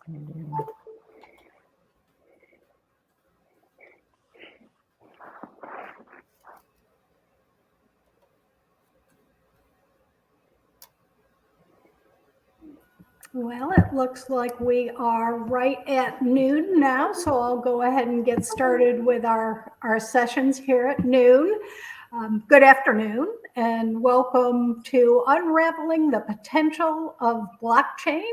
Well, it looks like we are right at noon now, so I'll go ahead and get started with our sessions here at noon. Good afternoon, and welcome to Unraveling the Potential of Blockchain,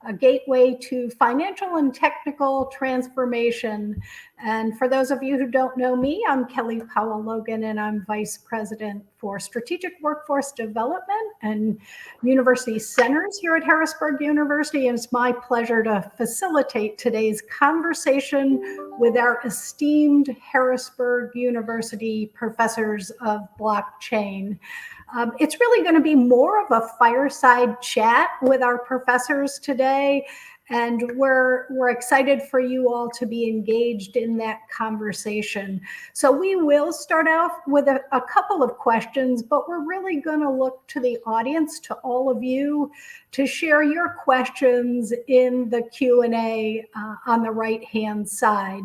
a gateway to financial and technical transformation. And for those of you who don't know me, I'm Kelly Powell-Logan, and I'm Vice President for Strategic Workforce Development and University Centers here at Harrisburg University. And it's my pleasure to facilitate today's conversation with our esteemed Harrisburg University professors of blockchain. It's really going to be more of a fireside chat with our professors today, and we're excited for you all to be engaged in that conversation. So we will start off with a couple of questions, but we're really going to look to the audience, to all of you, to share your questions in the Q&A on the right-hand side.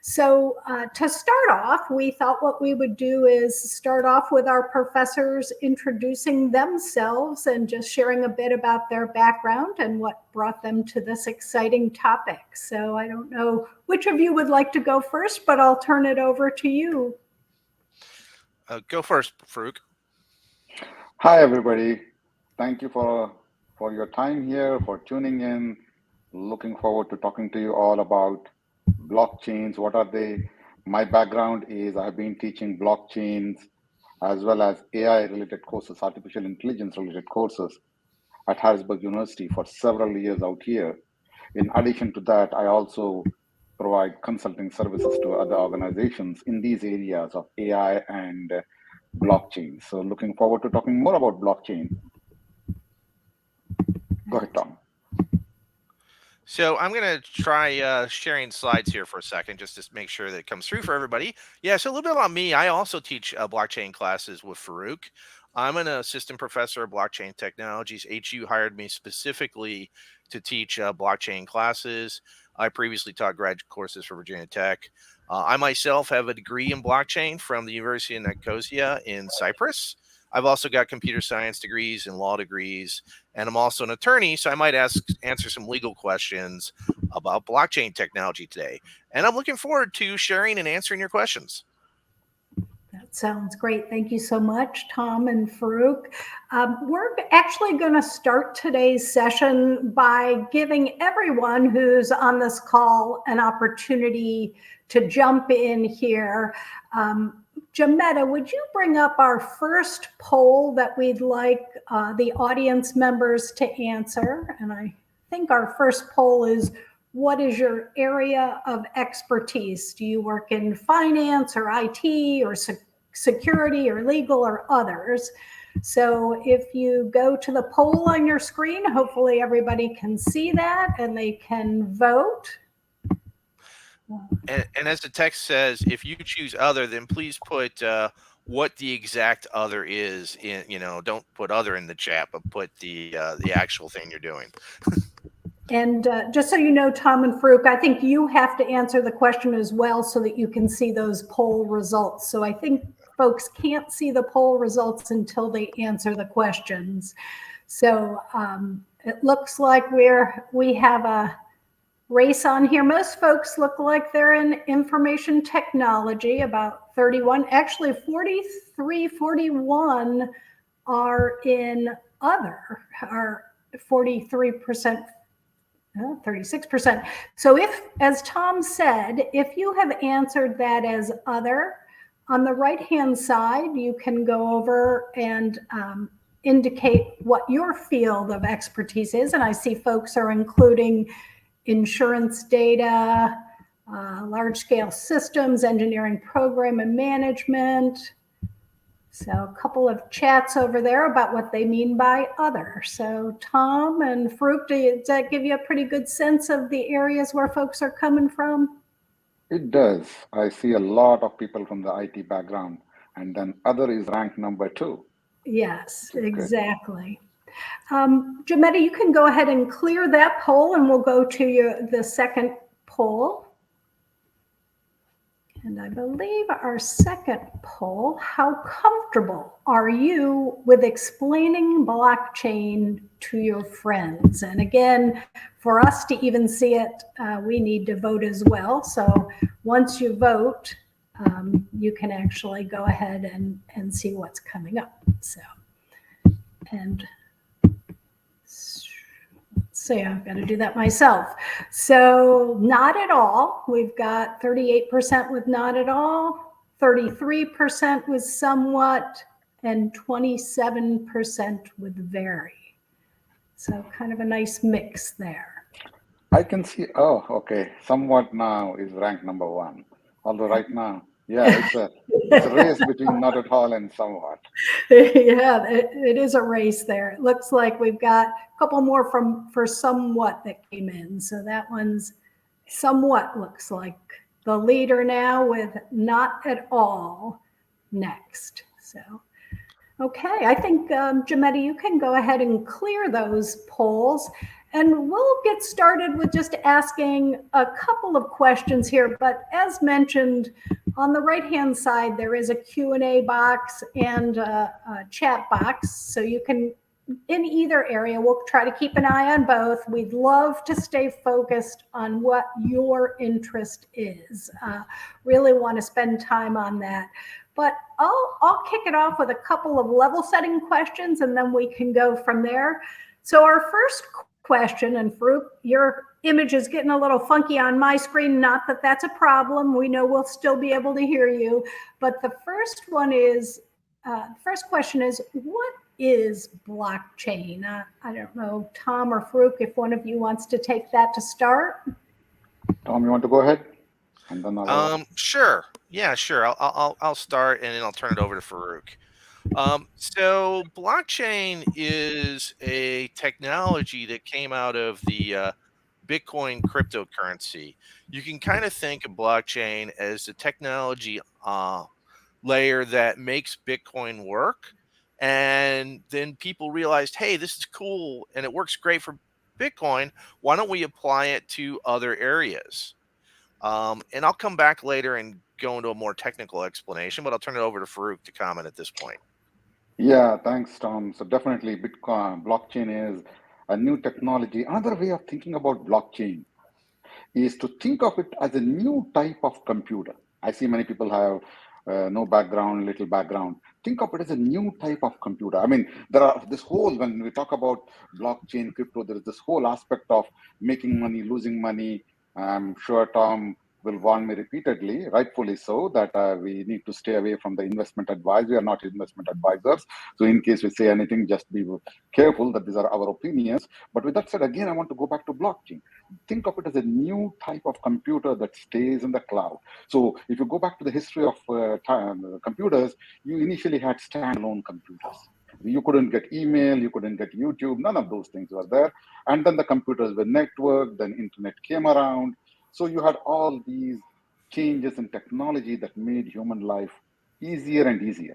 So to start off, we thought what we would do is start off with our professors introducing themselves and just sharing a bit about their background and what brought them to this exciting topic. So I don't know which of you would like to go first, but I'll turn it over to you. Go first, Farouk. Hi, everybody. Thank you for your time here, for tuning in. Looking forward to talking to you all about blockchains. What are they? My background is I've been teaching blockchains as well as AI-related courses, artificial intelligence-related courses at Harrisburg University for several years out here. In addition to that, I also provide consulting services to other organizations in these areas of AI and blockchain. So looking forward to talking more about blockchain. Go ahead, Tom. So I'm going to try sharing slides here for a second, just to make sure that it comes through for everybody. Yeah, so a little bit about me. I also teach blockchain classes with Farouk. I'm an assistant professor of blockchain technologies. HU hired me specifically to teach blockchain classes. I previously taught graduate courses for Virginia Tech. I myself have a degree in blockchain from the University of Nicosia in Cyprus. I've also got computer science degrees and law degrees, and I'm also an attorney, so I might answer some legal questions about blockchain technology today. And I'm looking forward to sharing and answering your questions. That sounds great. Thank you so much, Tom and Farouk. We're actually going to start today's session by giving everyone who's on this call an opportunity to jump in here. Jametta, would you bring up our first poll that we'd like the audience members to answer? And I think our first poll is, what is your area of expertise? Do you work in finance or IT or security or legal or others? So if you go to the poll on your screen, hopefully everybody can see that and they can vote. And as the text says, if you choose other, then please put what the exact other is in, don't put other in the chat, but put the actual thing you're doing. And just so you know, Tom and Farouk, I think you have to answer the question as well so that you can see those poll results. So I think folks can't see the poll results until they answer the questions. So it looks like we have a race on here. Most folks look like they're in information technology, about 31, actually 43, 41 are in other, are 43%, 36%. So if, as Tom said, if you have answered that as other, on the right-hand side, you can go over and indicate what your field of expertise is. And I see folks are including insurance data, large-scale systems, engineering, program and management. So a couple of chats over there about what they mean by other. So Tom and Farouk, does that give you a pretty good sense of the areas where folks are coming from? It does. I see a lot of people from the IT background, and then other is ranked number 2. Yes, exactly. Jametta, you can go ahead and clear that poll, and we'll go to the second poll. And I believe our second poll, how comfortable are you with explaining blockchain to your friends? And again, for us to even see it, we need to vote as well. So once you vote, you can actually go ahead and see what's coming up. So, and see, I've got to do that myself. So not at all. We've got 38% with not at all, 33% with somewhat, and 27% with very. So kind of a nice mix there. I can see, oh, okay. Somewhat now is ranked number one. Although right now, yeah, it's a race between not at all and somewhat. Yeah, it is a race there. It looks like we've got a couple more for somewhat that came in. So that one's somewhat looks like the leader now with not at all next. So, okay, I think Jametta, you can go ahead and clear those polls. And we'll get started with just asking a couple of questions here. But as mentioned, on the right-hand side, there is a Q&A box and a chat box. So you can, in either area, we'll try to keep an eye on both. We'd love to stay focused on what your interest is. Really want to spend time on that. But I'll kick it off with a couple of level setting questions, and then we can go from there. So our first question, and Farouk, your image is getting a little funky on my screen. Not that that's a problem. We know we'll still be able to hear you. But the first one is, first question is, what is blockchain? I don't know, Tom or Farouk, if one of you wants to take that to start. Tom, you want to go ahead? And then Sure. Yeah, sure. I'll start, and then I'll turn it over to Farouk. So blockchain is a technology that came out of the Bitcoin cryptocurrency. You can kind of think of blockchain as the technology layer that makes Bitcoin work. And then people realized, hey, this is cool and it works great for Bitcoin. Why don't we apply it to other areas? And I'll come back later and go into a more technical explanation, but I'll turn it over to Farouk to comment at this point. Yeah, thanks, Tom. So definitely Bitcoin, blockchain is a new technology. Another way of thinking about blockchain is to think of it as a new type of computer. I see many people have no background, little background. Think of it as a new type of computer. I mean, there are this whole, when we talk about blockchain, crypto, there is this whole aspect of making money, losing money. I'm sure Tom will warn me repeatedly, rightfully so, that we need to stay away from the investment advice. We are not investment advisors. So in case we say anything, just be careful that these are our opinions. But with that said, again, I want to go back to blockchain. Think of it as a new type of computer that stays in the cloud. So if you go back to the history of computers, you initially had standalone computers. You couldn't get email, you couldn't get YouTube, none of those things were there. And then the computers were networked, then internet came around. So you had all these changes in technology that made human life easier and easier.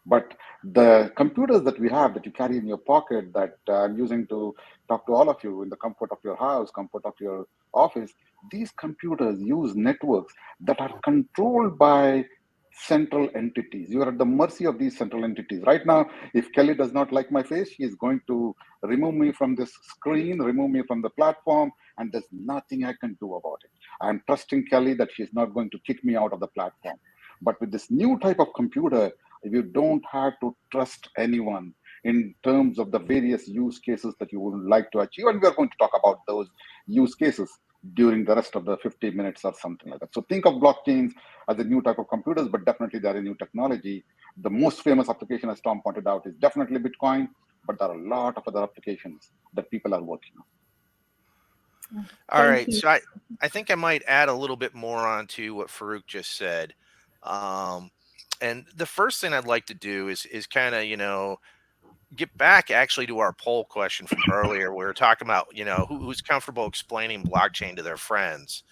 But the computers that we have that you carry in your pocket that I'm using to talk to all of you in the comfort of your house, comfort of your office, these computers use networks that are controlled by central entities. You are at the mercy of these central entities. Right now, if Kelly does not like my face, she is going to remove me from this screen, remove me from the platform, and there's nothing I can do about it. I'm trusting Kelly that she's not going to kick me out of the platform. But with this new type of computer, you don't have to trust anyone in terms of the various use cases that you would like to achieve. And we are going to talk about those use cases during the rest of the 50 minutes or something like that. So think of blockchains as a new type of computers, but definitely they're a new technology. The most famous application, as Tom pointed out, is definitely Bitcoin, but there are a lot of other applications that people are working on. All right. So I think I might add a little bit more onto what Farouk just said. And the first thing I'd like to do is kind of, get back actually to our poll question from earlier. We were talking about, who's comfortable explaining blockchain to their friends,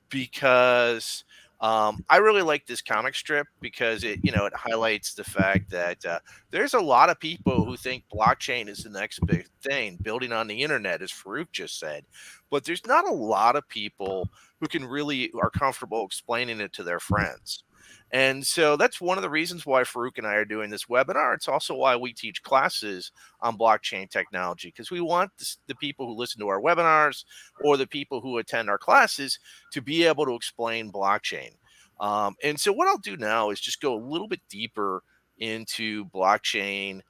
because I really like this comic strip because it highlights the fact that there's a lot of people who think blockchain is the next big thing, building on the internet, as Farouk just said. But there's not a lot of people who can really are comfortable explaining it to their friends. And so that's one of the reasons why Farouk and I are doing this webinar. It's also why we teach classes on blockchain technology, because we want the people who listen to our webinars or the people who attend our classes to be able to explain blockchain. And so what I'll do now is just go a little bit deeper into blockchain.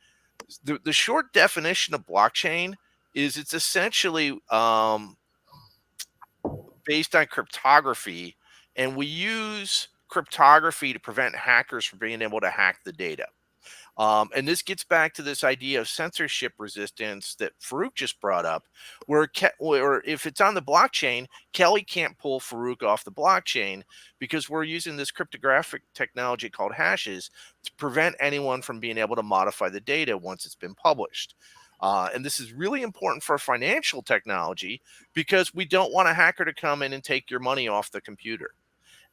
The short definition of blockchain is it's essentially based on cryptography, and we use cryptography to prevent hackers from being able to hack the data. And this gets back to this idea of censorship resistance that Farouk just brought up, where if it's on the blockchain, Kelly can't pull Farouk off the blockchain because we're using this cryptographic technology called hashes to prevent anyone from being able to modify the data once it's been published. And this is really important for financial technology because we don't want a hacker to come in and take your money off the computer.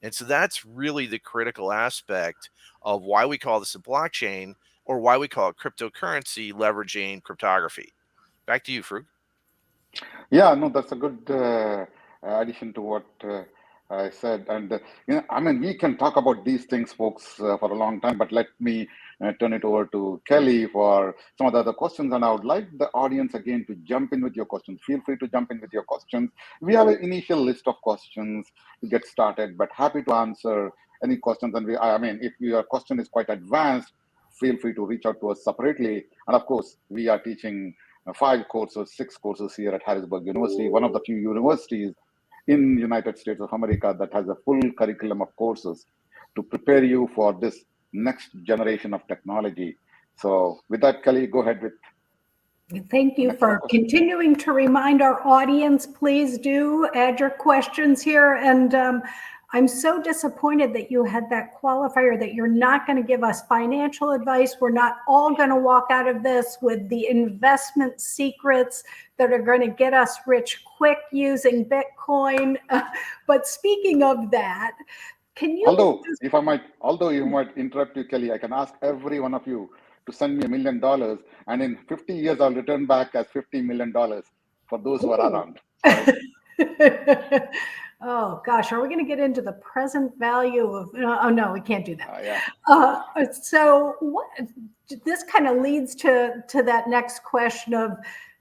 And so that's really the critical aspect of why we call this a blockchain, or why we call it cryptocurrency leveraging cryptography. Back to you, Frug. Yeah, no, that's a good addition to what I said. And, I mean, we can talk about these things, folks, for a long time, but let me turn it over to Kelly for some of the other questions. And I would like the audience again to jump in with your questions. Feel free to jump in with your questions. We have an initial list of questions to get started, but happy to answer any questions. And I mean, if your question is quite advanced, feel free to reach out to us separately. And of course, we are teaching 5 courses, 6 courses here at Harrisburg University, one of the few universities in United States of America that has a full curriculum of courses to prepare you for this next generation of technology. So with that, Kelly, go ahead with. Thank you for continuing to remind our audience. Please do add your questions here. And I'm so disappointed that you had that qualifier that you're not going to give us financial advice. We're not all going to walk out of this with the investment secrets that are going to get us rich quick using Bitcoin. But speaking of that, can you? Although you might interrupt you, Kelly, I can ask every one of you to send me $1 million, and in 50 years I'll return back as $50 million for those who are around. Oh gosh, are we going to get into the present value of? Oh no, we can't do that. Yeah. So this kind of leads to that next question of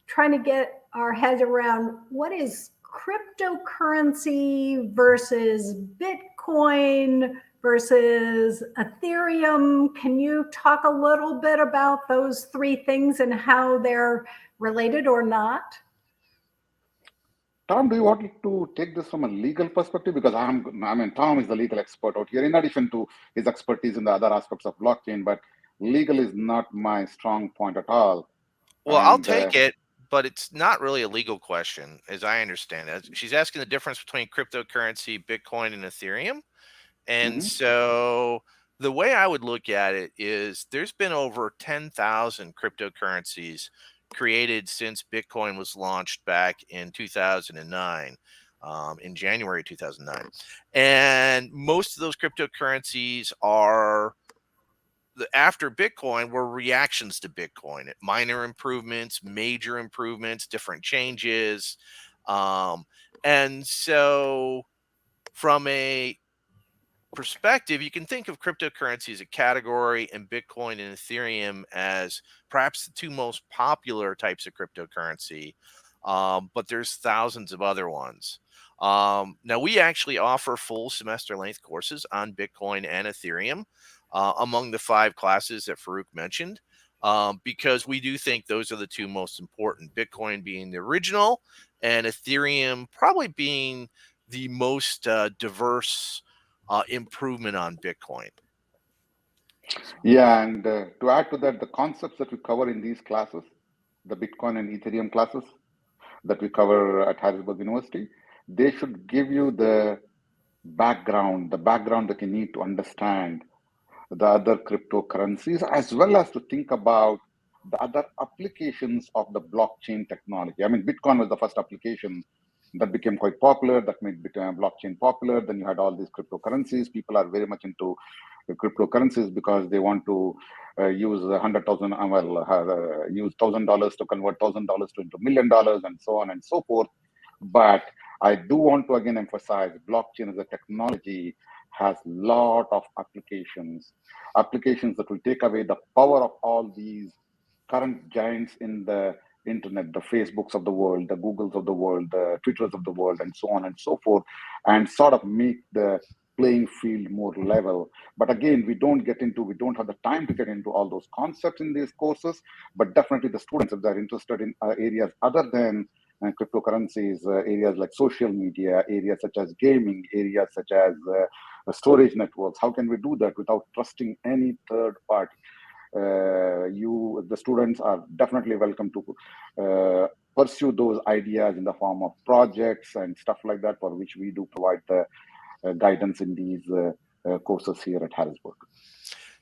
trying to get our heads around what is cryptocurrency versus Bitcoin versus Ethereum. Can you talk a little bit about those three things and how they're related or not? Tom, do you want to take this from a legal perspective? Because Tom is the legal expert out here, in addition to his expertise in the other aspects of blockchain, but legal is not my strong point at all. Well, I'll take it, but it's not really a legal question, as I understand it. She's asking the difference between cryptocurrency, Bitcoin, and Ethereum. And so the way I would look at it is there's been over 10,000 cryptocurrencies created since Bitcoin was launched back in 2009, in January 2009. And most of those cryptocurrencies are after Bitcoin were reactions to Bitcoin, minor improvements, major improvements, different changes. And so from a perspective, you can think of cryptocurrency as a category and Bitcoin and Ethereum as perhaps the two most popular types of cryptocurrency. But there's thousands of other ones. Now, we actually offer full semester length courses on Bitcoin and Ethereum among the 5 classes that Farouk mentioned, because we do think those are the two most important, Bitcoin being the original and Ethereum probably being the most diverse improvement on Bitcoin. Yeah, and to add to that, the concepts that we cover in these classes, the Bitcoin and Ethereum classes that we cover at Harrisburg University, they should give you the background that you need to understand the other cryptocurrencies, as well as to think about the other applications of the blockchain technology. I mean, Bitcoin was the first application That became quite popular. That made blockchain popular. Then you had all these cryptocurrencies. People are very much into cryptocurrencies because they want to use 100,000, use $1,000 to convert $1,000 to into $1,000,000 and so on and so forth. But I do want to again emphasize blockchain as a technology has lot of applications that will take away the power of all these current giants in the internet, the Facebooks of the world, the Googles of the world, the Twitters of the world, and so on and so forth, and sort of make the playing field more level. But again, we don't have the time to get into all those concepts in these courses. But definitely the students, if they're interested in areas other than cryptocurrencies, areas like social media, areas such as gaming, areas such as storage networks, how can we do that without trusting any third party? The students are definitely welcome to pursue those ideas in the form of projects and stuff like that, for which we do provide the guidance in these courses here at Harrisburg.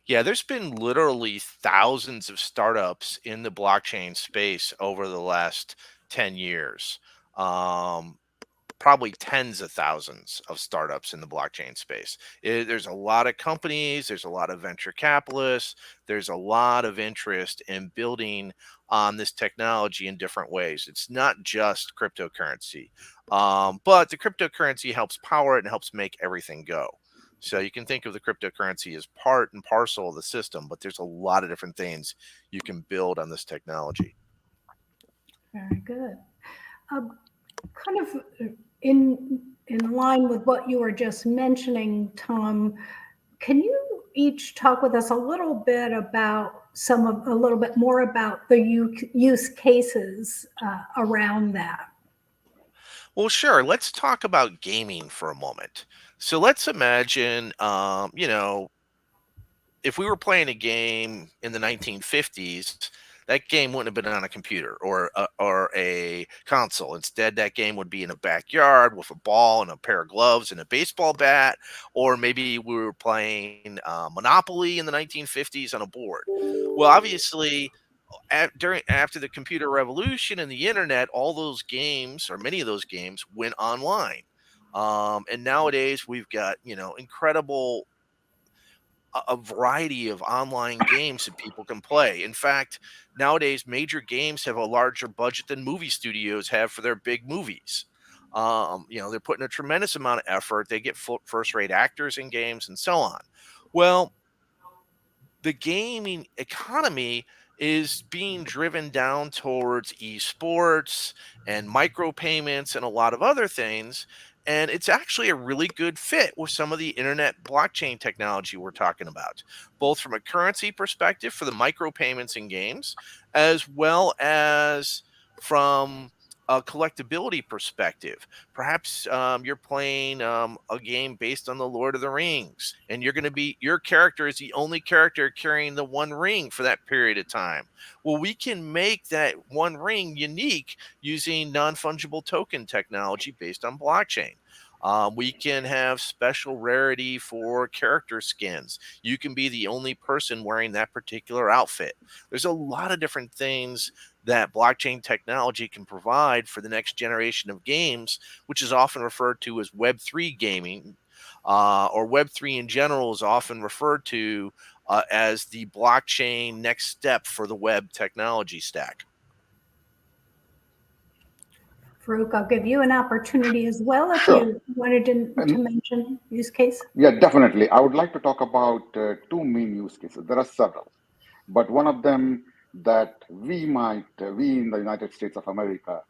Yeah, there's been literally thousands of startups in the blockchain space over the last 10 years. Um, Probably tens of thousands of startups in the blockchain space. There's a lot of companies, there's a lot of venture capitalists, there's a lot of interest in building on this technology in different ways. It's not just cryptocurrency, but the cryptocurrency helps power it and helps make everything go. So you can think of the cryptocurrency as part and parcel of the system, but there's a lot of different things you can build on this technology. Very good. Um, kind of in line with what you were just mentioning, Tom, can you each talk with us a little bit about a little bit more about the use cases around that? Well, sure. Let's talk about gaming for a moment. So let's imagine, if we were playing a game in the 1950s, that game wouldn't have been on a computer or a console. Instead, that game would be in a backyard with a ball and a pair of gloves and a baseball bat, or maybe we were playing Monopoly in the 1950s on a board. Well, obviously, after the computer revolution and the internet, all those games or many of those games went online. And nowadays we've got incredible a variety of online games that people can play. In fact, nowadays major games have a larger budget than movie studios have for their big movies. They're putting a tremendous amount of effort. They get first-rate actors in games and so on. Well, the gaming economy is being driven down towards esports and micropayments and a lot of other things. And it's actually a really good fit with some of the internet blockchain technology we're talking about, both from a currency perspective for the micropayments in games, as well as from a collectability perspective. Perhaps you're playing a game based on the Lord of the Rings, and your character is the only character carrying the one ring for that period of time. Well, we can make that one ring unique using non fungible token technology based on blockchain. We can have special rarity for character skins. You can be the only person wearing that particular outfit. There's a lot of different things that blockchain technology can provide for the next generation of games, which is often referred to as Web3 gaming, or Web3 in general is often referred to as the blockchain next step for the web technology stack. Farouk, I'll give you an opportunity as well if Sure. you wanted to And mention use case. yeah, definitely. I would like to talk about two main use cases. There are several, but one of them that we in the United States of America,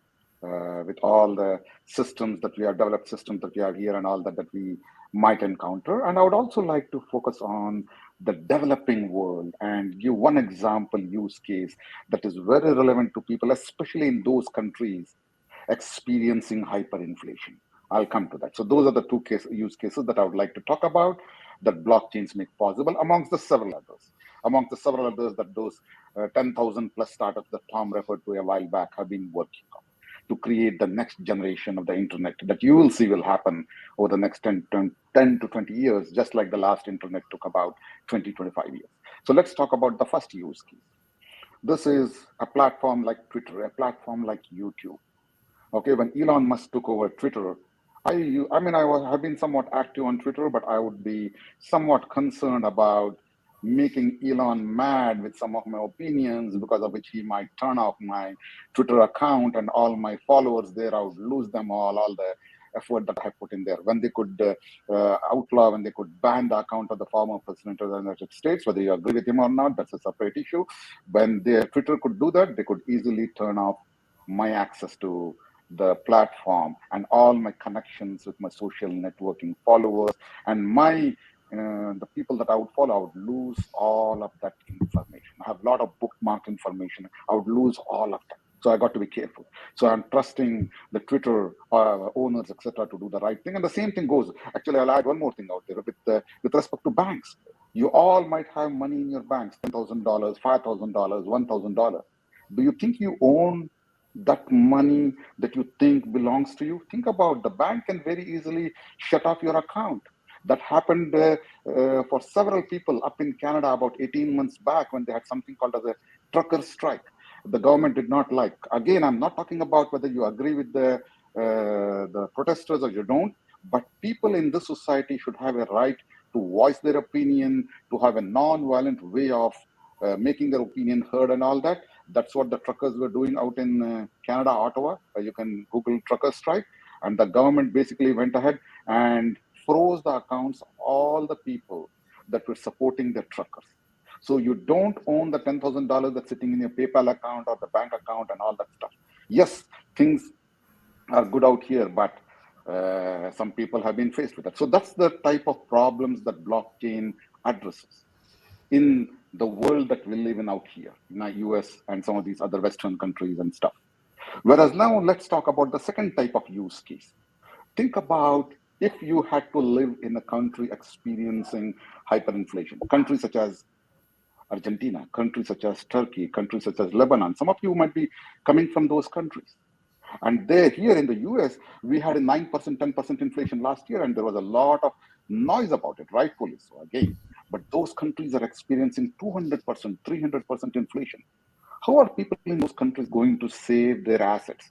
with all the systems that we have developed, systems that we have here, and all that we might encounter. And I would also like to focus on the developing world and give one example use case that is very relevant to people, especially in those countries experiencing hyperinflation. I'll come to that. So those are the use cases that I would like to talk about that blockchains make possible, amongst the several others. Amongst the several others that those 10,000 plus startups that Tom referred to a while back have been working on to create the next generation of the internet that you will see will happen over the next 10 to 20 years, just like the last internet took about 20, 25 years. So let's talk about the first use case. This is a platform like Twitter, a platform like YouTube. Okay, when Elon Musk took over Twitter, have been somewhat active on Twitter, but I would be somewhat concerned about making Elon mad with some of my opinions, because of which he might turn off my Twitter account and all my followers there. I would lose them all the effort that I put in there. When they could outlaw, when they could ban the account of the former president of the United States, whether you agree with him or not, that's a separate issue. When Twitter could do that, they could easily turn off my access to the platform and all my connections with my social networking followers and the people that I would follow. I would lose all of that information. I have a lot of bookmark information. I would lose all of that. So I got to be careful. So I'm trusting the Twitter owners, etc., to do the right thing. And the same thing goes. Actually, I'll add one more thing out there with respect to banks. You all might have money in your banks: $10,000, $5,000, $1,000. Do you think you own that money that you think belongs to you? Think about, the bank can very easily shut off your account. That happened for several people up in Canada about 18 months back, when they had something called as a trucker strike. The government did not like. Again, I'm not talking about whether you agree with the protesters or you don't, but people in this society should have a right to voice their opinion, to have a non-violent way of making their opinion heard and all that. That's what the truckers were doing out in Canada, Ottawa. You can Google trucker strike. And the government basically went ahead and froze the accounts of all the people that were supporting the truckers. So you don't own the $10,000 that's sitting in your PayPal account or the bank account and all that stuff. Yes, things are good out here, but some people have been faced with that. So that's the type of problems that blockchain addresses in the world that we live in out here, in the US and some of these other Western countries and stuff. Whereas now let's talk about the second type of use case. Think about if you had to live in a country experiencing hyperinflation, countries such as Argentina, countries such as Turkey, countries such as Lebanon. Some of you might be coming from those countries. And there, here in the US, we had a 9%, 10% inflation last year, and there was a lot of noise about it, rightfully so, again. But those countries are experiencing 200%, 300% inflation. How are people in those countries going to save their assets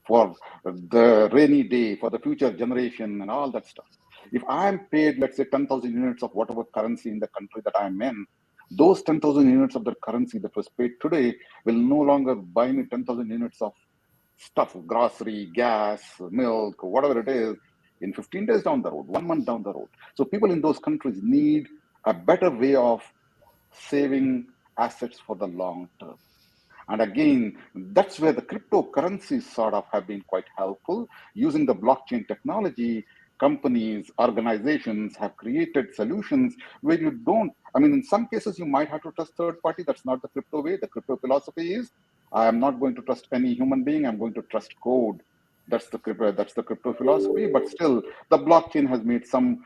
for the rainy day, for the future generation, and all that stuff? If I'm paid, let's say, 10,000 units of whatever currency in the country that I'm in, those 10,000 units of the currency that was paid today will no longer buy me 10,000 units of stuff, grocery, gas, milk, whatever it is, in 15 days down the road, 1 month down the road. So people in those countries need a better way of saving assets for the long term. And again, that's where the cryptocurrencies sort of have been quite helpful. Using the blockchain technology, companies, organizations have created solutions where you don't, in some cases, you might have to trust third party. That's not the crypto way. The crypto philosophy is, I am not going to trust any human being. I'm going to trust code. That's the crypto philosophy. But still, the blockchain has made some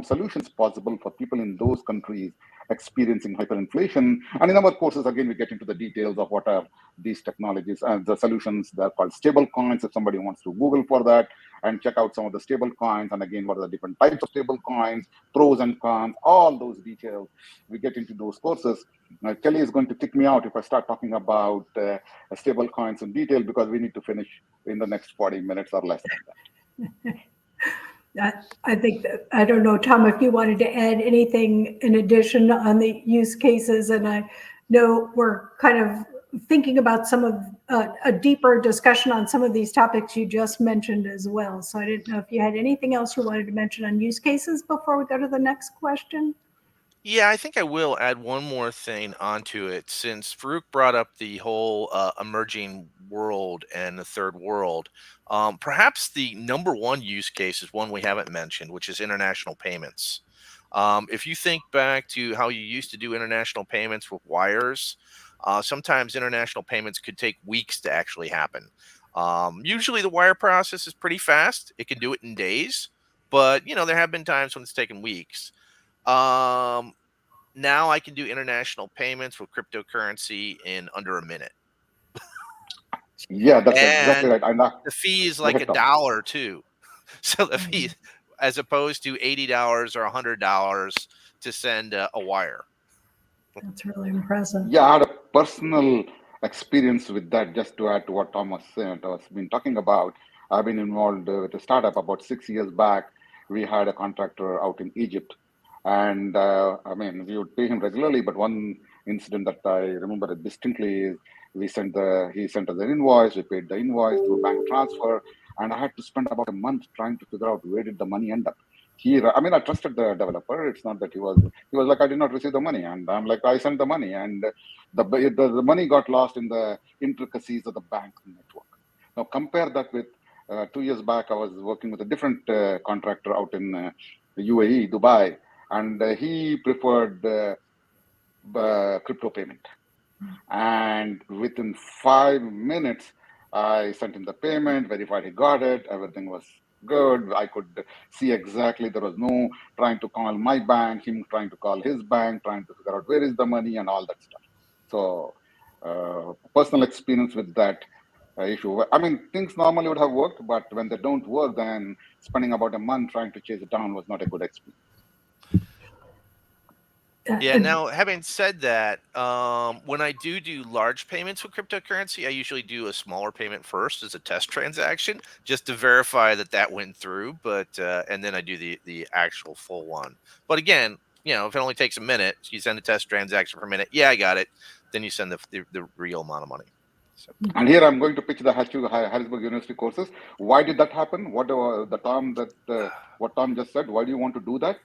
solutions possible for people in those countries experiencing hyperinflation. And in our courses, again, we get into the details of what are these technologies and the solutions. They're called stable coins. If somebody wants to Google for that and check out some of the stable coins, and again, what are the different types of stable coins, pros and cons, all those details, we get into those courses. Kelly is going to kick me out if I start talking about stable coins in detail, because we need to finish in the next 40 minutes or less than that. I think that, I don't know, Tom, if you wanted to add anything in addition on the use cases, and I know we're kind of thinking about some of a deeper discussion on some of these topics you just mentioned as well. So I didn't know if you had anything else you wanted to mention on use cases before we go to the next question. Yeah, I think I will add one more thing onto it, since Farouk brought up the whole emerging world and the third world. Perhaps the number one use case is one we haven't mentioned, which is international payments. If you think back to how you used to do international payments with wires, sometimes international payments could take weeks to actually happen. Usually the wire process is pretty fast. It can do it in days, but there have been times when it's taken weeks. Um, Now I can do international payments with cryptocurrency in under a minute. Yeah, that's exactly And right. And the fee is go like a ahead, Tom. dollar too. So the fee, Mhm. as opposed to $80 or $100 to send a wire. That's really impressive. Yeah, I had a personal experience with that. Just to add to what Thomas has been talking about, I've been involved with a startup about 6 years back. We had a contractor out in Egypt, and I mean, we would pay him regularly. But one incident that I remember distinctly is he sent us an invoice. We paid the invoice through bank transfer, and I had to spend about a month trying to figure out where did the money end up. I mean, I trusted the developer. It's not that he was like, I did not receive the money, and I'm like, I sent the money, and the money got lost in the intricacies of the bank network. Now compare that with 2 years back, I was working with a different contractor out in the UAE, Dubai, and he preferred crypto payment. And within 5 minutes, I sent him the payment, verified he got it, everything was good. I could see exactly there was no trying to call my bank, him trying to call his bank, trying to figure out where is the money and all that stuff. So, personal experience with that issue. I mean, things normally would have worked, but when they don't work, then spending about a month trying to chase it down was not a good experience. Yeah. Now, having said that, when I do large payments with cryptocurrency, I usually do a smaller payment first as a test transaction, just to verify that that went through. But and then I do the actual full one. But again, if it only takes a minute, you send a test transaction for a minute. Yeah, I got it. Then you send the real amount of money. So. And here I'm going to pitch the Harrisburg University courses. Why did that happen? What Tom just said? Why do you want to do that?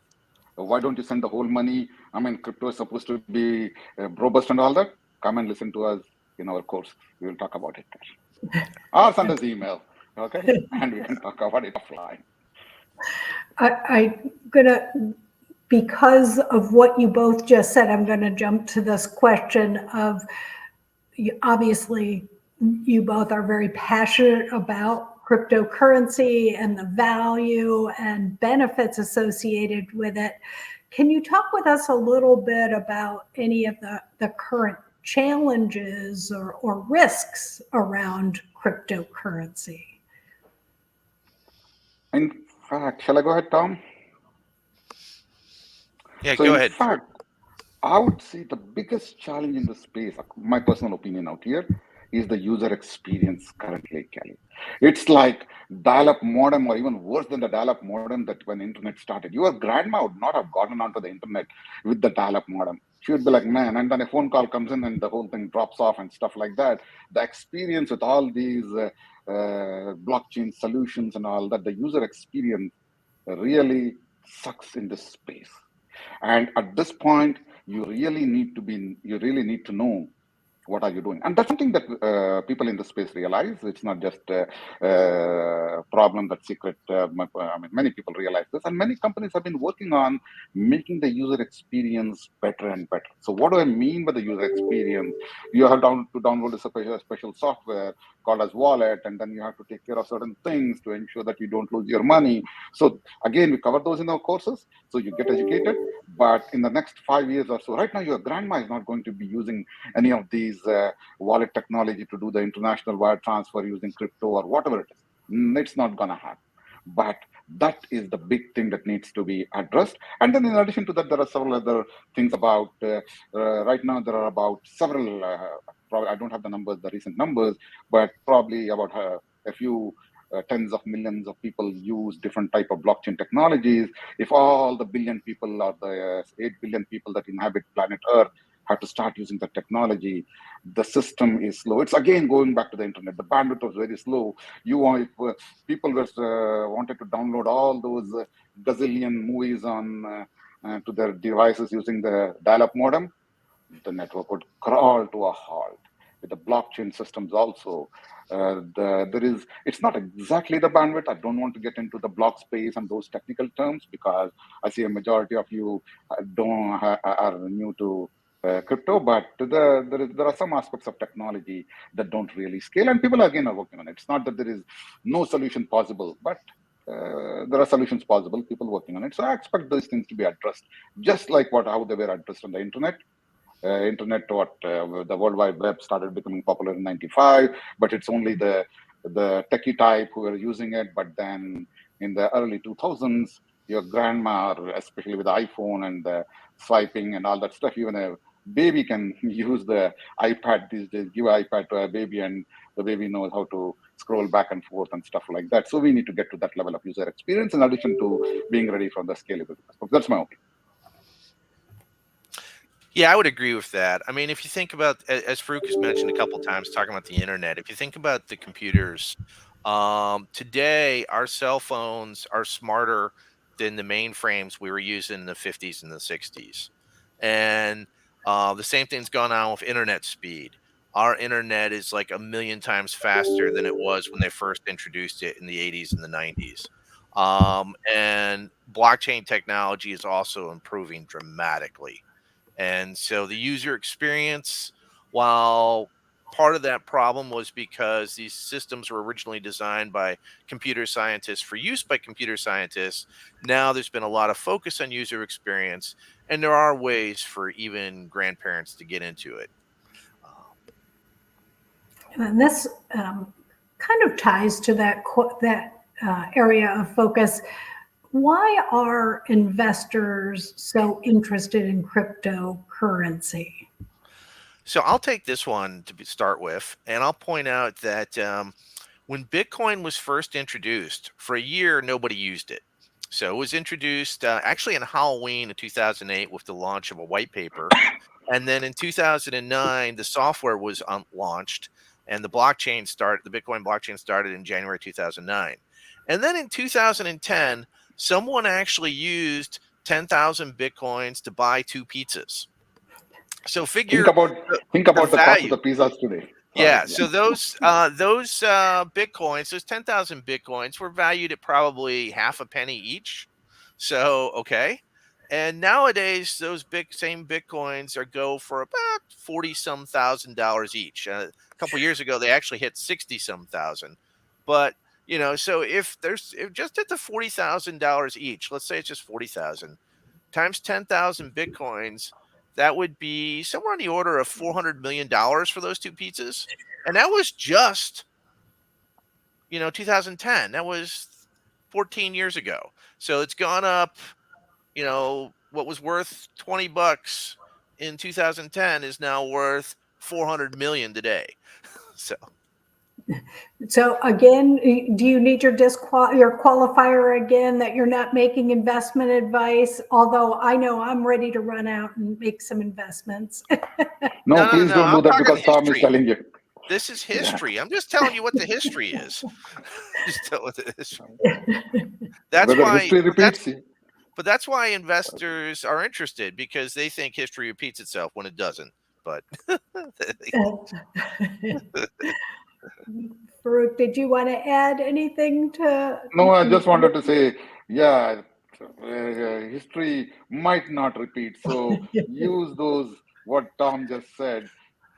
Why don't you send the whole money? I mean, crypto is supposed to be robust and all that. Come and listen to us in our course. We will talk about it there. Or send us email, okay? And we can talk about it offline. I'm gonna, because of what you both just said, I'm gonna jump to this question of, obviously, you both are very passionate about cryptocurrency and the value and benefits associated with it. Can you talk with us a little bit about any of the current challenges or risks around cryptocurrency? In fact, shall I go ahead, Tom? Yeah, So go in ahead. fact, I would say the biggest challenge in the space, my personal opinion out here, is the user experience currently, Kelly. It's like dial-up modem, or even worse than the dial-up modem that when internet started. Your grandma would not have gotten onto the internet with the dial-up modem. She would be like, man, and then a phone call comes in and the whole thing drops off and stuff like that. The experience with all these blockchain solutions and all that, the user experience really sucks in this space. And at this point, you really need to know what are you doing, and that's something that people in the space realize. It's not just a problem that's secret. I mean, many people realize this, and many companies have been working on making the user experience better and better. So what do I mean by the user experience? You have to download a special software called as wallet, and then you have to take care of certain things to ensure that you don't lose your money. So again, we cover those in our courses, so you get educated. But in the next 5 years or so, right now your grandma is not going to be using any of these wallet technology to do the international wire transfer using crypto or whatever it is. It's not going to happen. But that is the big thing that needs to be addressed. And then in addition to that, there are several other things about, right now there are about several, probably I don't have the recent numbers, but probably about a few tens of millions of people use different type of blockchain technologies. If all the billion people or the 8 billion people that inhabit planet Earth had to start using the technology, the system is slow. It's again going back to the internet. The bandwidth was very slow. If people wanted to download all those gazillion movies on to their devices using the dial-up modem, the network would crawl to a halt. With the blockchain systems also, it's not exactly the bandwidth. I don't want to get into the block space and those technical terms, because I see a majority of you are new to crypto, but there are some aspects of technology that don't really scale, and people again are working on it. It's not that there is no solution possible, but there are solutions possible, people working on it. So I expect those things to be addressed, just like how they were addressed on the internet. The World Wide Web started becoming popular in '95, but it's only the techie type who are using it. But then in the early 2000s, your grandma, especially with the iPhone and the swiping and all that stuff, even a baby can use the iPad these days. Give an iPad to a baby, and the baby knows how to scroll back and forth and stuff like that. So we need to get to that level of user experience in addition to being ready from the scalability perspective. That's my opinion. Yeah, I would agree with that. I mean, if you think about, as Farouk has mentioned a couple times, talking about the internet, if you think about the computers, today our cell phones are smarter than the mainframes we were using in the 50s and the 60s. And the same thing's gone on with internet speed. Our internet is like a million times faster than it was when they first introduced it in the 80s and the 90s. And blockchain technology is also improving dramatically. And so the user experience, while part of that problem was because these systems were originally designed by computer scientists for use by computer scientists, now there's been a lot of focus on user experience, and there are ways for even grandparents to get into it. And this kind of ties to that area of focus. Why are investors so interested in cryptocurrency? So I'll take this one start with, and I'll point out that when Bitcoin was first introduced, for a year, nobody used it. So it was introduced actually in Halloween of 2008 with the launch of a white paper. And then in 2009, the software was launched and the Bitcoin blockchain started in January 2009. And then in 2010, someone actually used 10,000 Bitcoins to buy two pizzas. So Think figure about think the about the cost of value. the pizzas today. Sorry. Yeah, Yeah. so those bitcoins, those 10,000 bitcoins were valued at probably half a penny each. So okay, and nowadays those same bitcoins are go for about 40 some thousand dollars each. A couple years ago they actually hit 60 some thousand, but so if just at the $40,000 each, let's say it's just 40,000 times 10,000 bitcoins, that would be somewhere on the order of $400 million for those two pizzas. And that was just, 2010. That was 14 years ago. So it's gone up, what was worth $20 in 2010 is now worth 400 million today. So So again, do you need your qualifier again that you're not making investment advice? Although I know I'm ready to run out and make some investments. No, no, no, please no. don't do I'm that talking because Tom is history. telling you. This is Yeah. history. I'm just telling you what the history is. Just tell what the history. That's Whether why, history but that's repeats. But that's why investors are interested because they think history repeats itself when it doesn't. But Farouk, did you want to add anything to? No, I just wanted to say, yeah, history might not repeat. So use those what Tom just said.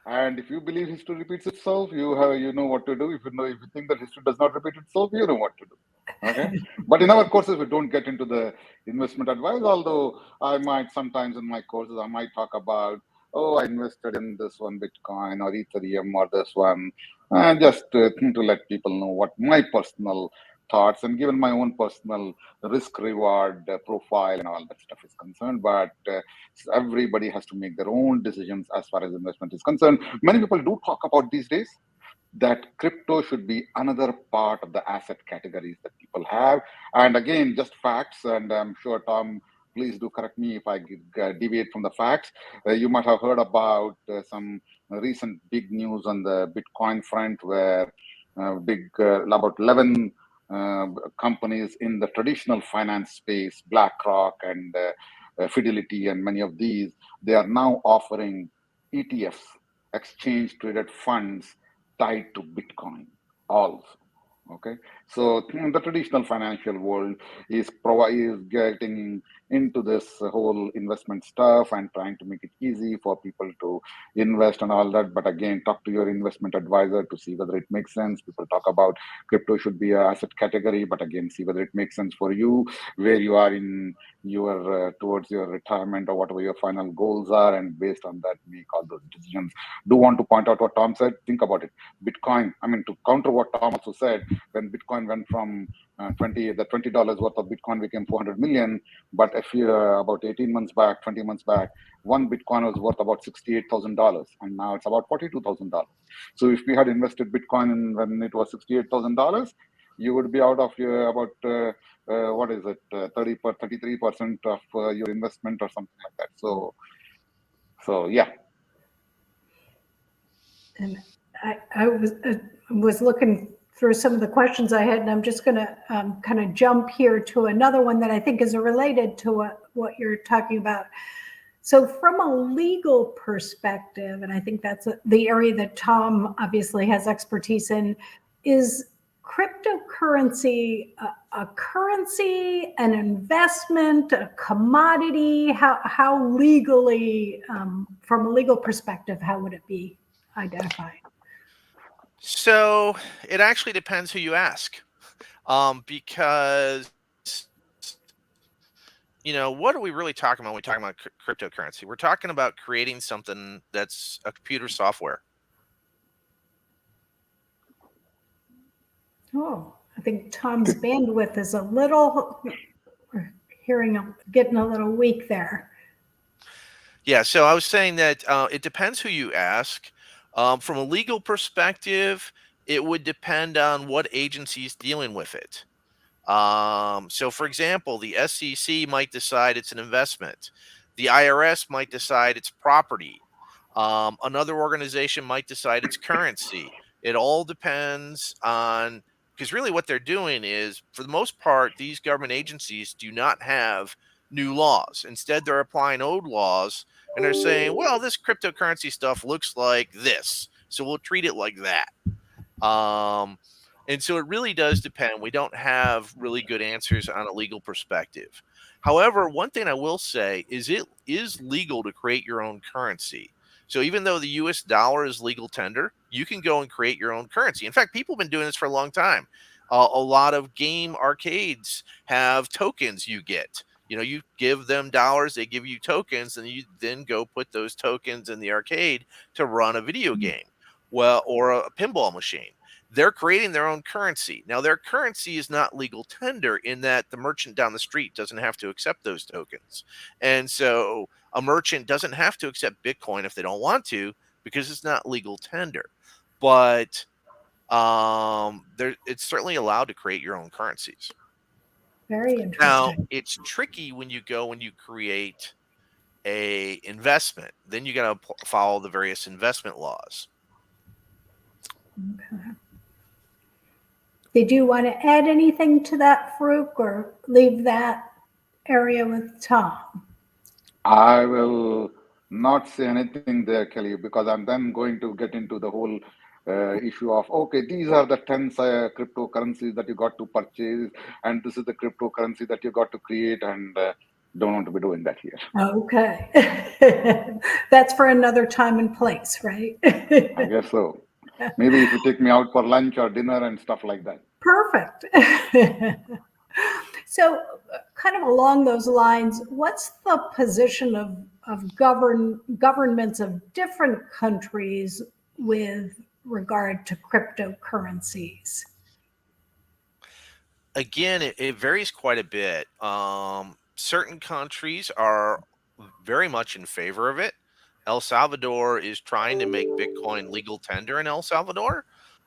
And if you believe history repeats itself, you know what to do. If you think that history does not repeat itself, you know what to do. Okay. But in our courses, we don't get into the investment advice. Although I might sometimes in my courses I might talk about, oh, I invested in this one Bitcoin or Ethereum or this one, and just to let people know what my personal thoughts and given my own personal risk reward profile and all that stuff is concerned. But everybody has to make their own decisions as far as investment is concerned. Many people do talk about these days that crypto should be another part of the asset categories that people have. And again, just facts, and I'm sure Tom, please do correct me if I deviate from the facts. You might have heard about some recent big news on the Bitcoin front where about 11 companies in the traditional finance space, BlackRock and Fidelity and many of these, they are now offering ETFs, exchange traded funds tied to Bitcoin also. Okay, so the traditional financial world is getting into this whole investment stuff and trying to make it easy for people to invest and all that. But again, talk to your investment advisor to see whether it makes sense. People talk about crypto should be a asset category, but again, see whether it makes sense for you, where you are in your towards your retirement or whatever your final goals are, and based on that, make all those decisions. Do want to point out what Tom said? Think about it. Bitcoin, I mean, to counter what Tom also said, when Bitcoin went from the $20 worth of Bitcoin became 400 million. But if you about 18 months back, 20 months back, one Bitcoin was worth about $68,000, and now it's about $42,000. So if we had invested Bitcoin when it was $68,000, you would be out of your about what is it, 33% of your investment or something like that. So yeah. And I was looking through some of the questions I had, and I'm just going to kind of jump here to another one that I think is related to what you're talking about. So from a legal perspective, and I think that's the area that Tom obviously has expertise in, is cryptocurrency a currency, an investment, a commodity? How legally, from a legal perspective, how would it be identified? So it actually depends who you ask, because what are we really talking about when we talk about cryptocurrency? We're talking about creating something that's a computer software. Oh, I think Tom's bandwidth is a little, getting a little weak there. Yeah, so I was saying that it depends who you ask. From a legal perspective, it would depend on what agency is dealing with it. So, for example, the SEC might decide it's an investment. The IRS might decide it's property. Another organization might decide it's currency. It all depends on, because really what they're doing is, for the most part, these government agencies do not have new laws. Instead, they're applying old laws and they're saying, well, this cryptocurrency stuff looks like this, so we'll treat it like that. Um, and so it really does depend. We don't have really good answers on a legal perspective. However, one thing I will say is it is legal to create your own currency. So even though the US dollar is legal tender, you can go and create your own currency. In fact, people have been doing this for a long time. A lot of game arcades have tokens you get. You give them dollars, they give you tokens, and you then go put those tokens in the arcade to run a video game, well, or a pinball machine. They're creating their own currency. Now, their currency is not legal tender in that the merchant down the street doesn't have to accept those tokens. And so a merchant doesn't have to accept Bitcoin if they don't want to, because it's not legal tender. But it's certainly allowed to create your own currencies. Very Now, interesting. it's tricky when you create a investment. Then you got to follow the various investment laws. Okay. Did you want to add anything to that, Farouk, or leave that area with Tom? I will not say anything there, Kelly, because I'm then going to get into the whole issue of, okay, these are the 10 cryptocurrencies that you got to purchase, and this is the cryptocurrency that you got to create, and don't want to be doing that here. Okay. That's for another time and place, right? I guess so. Maybe if you take me out for lunch or dinner and stuff like that. Perfect. So, kind of along those lines, what's the position of governments of different countries with regard to cryptocurrencies? Again, it varies quite a bit. Certain countries are very much in favor of it. El Salvador is trying to make Bitcoin legal tender in El Salvador.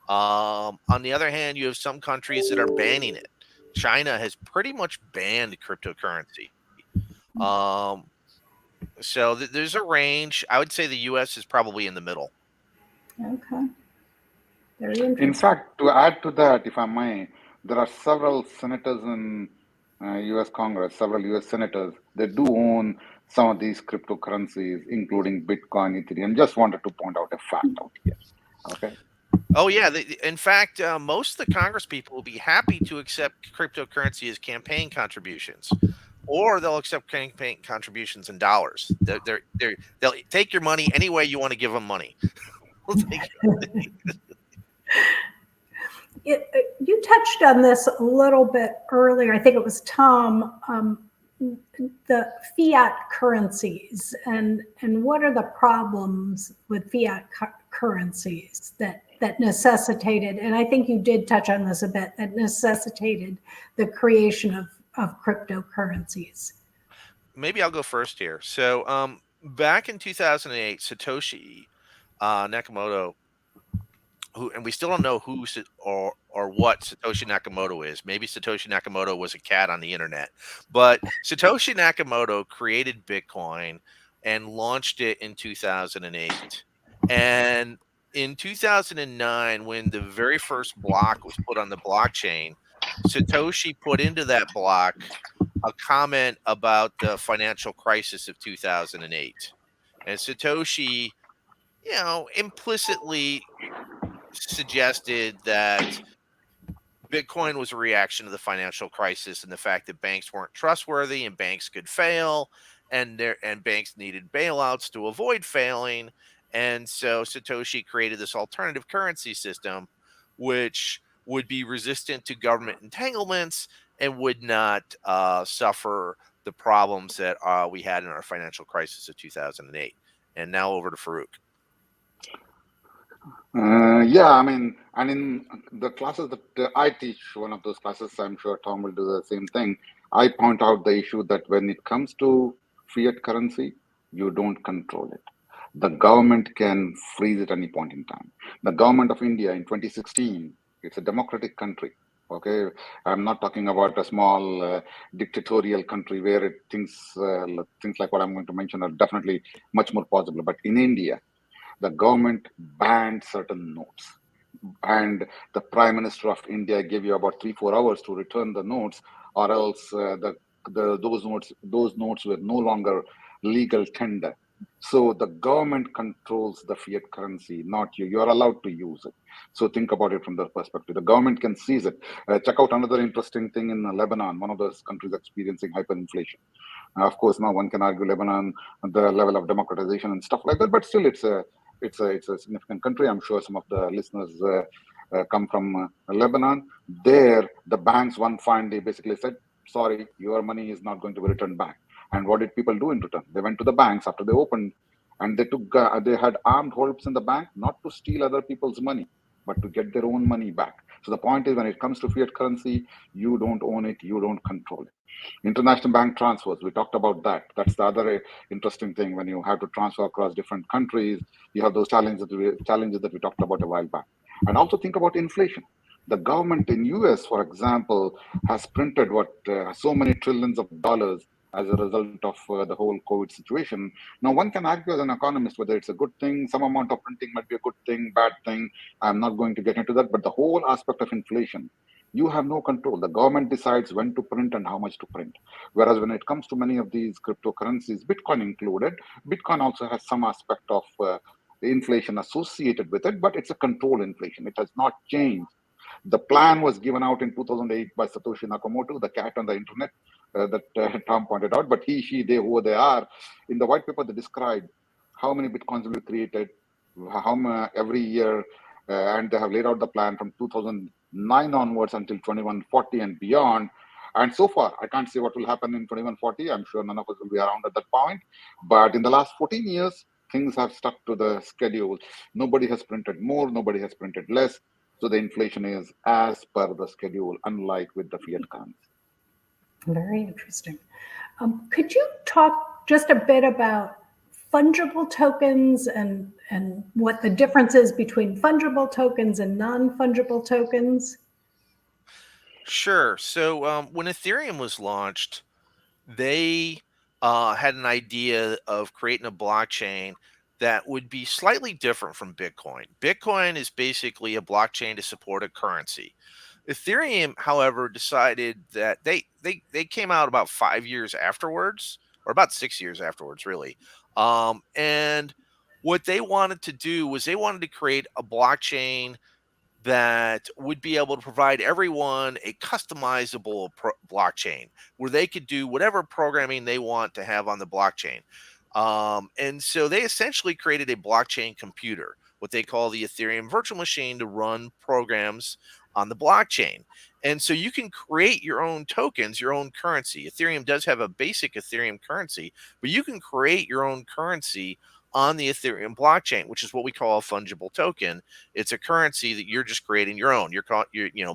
On the other hand, you have some countries that are banning it. China has pretty much banned cryptocurrency. Um, so there's a range. I would say the U.S. is probably in the middle. Okay. Very interesting. In fact, to add to that, if I may, there are several senators in U.S. Congress, several U.S. senators, they do own some of these cryptocurrencies, including Bitcoin, Ethereum. Just wanted to point out a fact out here. Okay. Oh yeah, in fact, most of the Congress people will be happy to accept cryptocurrency as campaign contributions, or they'll accept campaign contributions in dollars. They'll take your money any way you want to give them money. You touched on this a little bit earlier. I think it was Tom. The fiat currencies and what are the problems with fiat cryptocurrencies that necessitated, and I think you did touch on this a bit, that necessitated the creation of cryptocurrencies? Maybe I'll go first here. So, back in 2008, Satoshi Nakamoto, who, and we still don't know or what Satoshi Nakamoto is. Maybe Satoshi Nakamoto was a cat on the internet, but Satoshi Nakamoto created Bitcoin and launched it in 2008. And in 2009, when the very first block was put on the blockchain, Satoshi put into that block a comment about the financial crisis of 2008. And Satoshi, implicitly suggested that Bitcoin was a reaction to the financial crisis and the fact that banks weren't trustworthy and banks could fail, and banks needed bailouts to avoid failing. And so Satoshi created this alternative currency system which would be resistant to government entanglements and would not suffer the problems that we had in our financial crisis of 2008. And now over to Farouk. Yeah, I mean, and in the classes that I teach, one of those classes, I'm sure Tom will do the same thing. I point out the issue that when it comes to fiat currency, you don't control it. The government can freeze at any point in time. The government of India in 2016, it's a democratic country. Okay, I'm not talking about a small dictatorial country where things like what I'm going to mention are definitely much more possible. But in India, the government banned certain notes, and the Prime Minister of India gave you about 3 4 hours to return the notes, or else those notes were no longer legal tender. So the government controls the fiat currency, not you. You are allowed to use it. So think about it from that perspective. The government can seize it. Check out another interesting thing in Lebanon, one of those countries experiencing hyperinflation. Of course, now one can argue Lebanon, the level of democratization and stuff like that, but still, it's a significant country. I'm sure some of the listeners come from Lebanon. There, the banks one fine day basically said, "Sorry, your money is not going to be returned back." And what did people do in return? They went to the banks after they opened, and they had armed holds in the bank, not to steal other people's money, but to get their own money back. So the point is, when it comes to fiat currency, you don't own it, you don't control it. International bank transfers, we talked about that. That's the other interesting thing. When you have to transfer across different countries, you have those challenges that we talked about a while back. And also think about inflation. The government in US, for example, has printed so many trillions of dollars as a result of the whole COVID situation. Now, one can argue as an economist whether it's a good thing. Some amount of printing might be a good thing, bad thing. I'm not going to get into that. But the whole aspect of inflation, you have no control. The government decides when to print and how much to print. Whereas when it comes to many of these cryptocurrencies, Bitcoin included, Bitcoin also has some aspect of inflation associated with it, but it's a control inflation. It has not changed. The plan was given out in 2008 by Satoshi Nakamoto, the cat on the internet that Tom pointed out. But he, she, they, who they are, in the white paper, they describe how many Bitcoins will be created, every year, and they have laid out the plan from 2009 onwards until 2140 and beyond. And so far, I can't say what will happen in 2140. I'm sure none of us will be around at that point. But in the last 14 years, things have stuck to the schedule. Nobody has printed more, nobody has printed less. So the inflation is as per the schedule, unlike with the fiat currency. Very interesting. Could you talk just a bit about fungible tokens and what the difference is between fungible tokens and non-fungible tokens? Sure. So when Ethereum was launched, they had an idea of creating a blockchain that would be slightly different from Bitcoin. Bitcoin is basically a blockchain to support a currency. Ethereum, however, decided that they came out about 5 years afterwards, or about 6 years afterwards, really. And what they wanted to do was they wanted to create a blockchain that would be able to provide everyone a customizable blockchain where they could do whatever programming they want to have on the blockchain. And so they essentially created a blockchain computer, what they call the Ethereum virtual machine, to run programs on the blockchain. And so you can create your own tokens, your own currency. Ethereum does have a basic Ethereum currency, but you can create your own currency on the Ethereum blockchain, which is what we call a fungible token. It's a currency that you're just creating your own. You're calling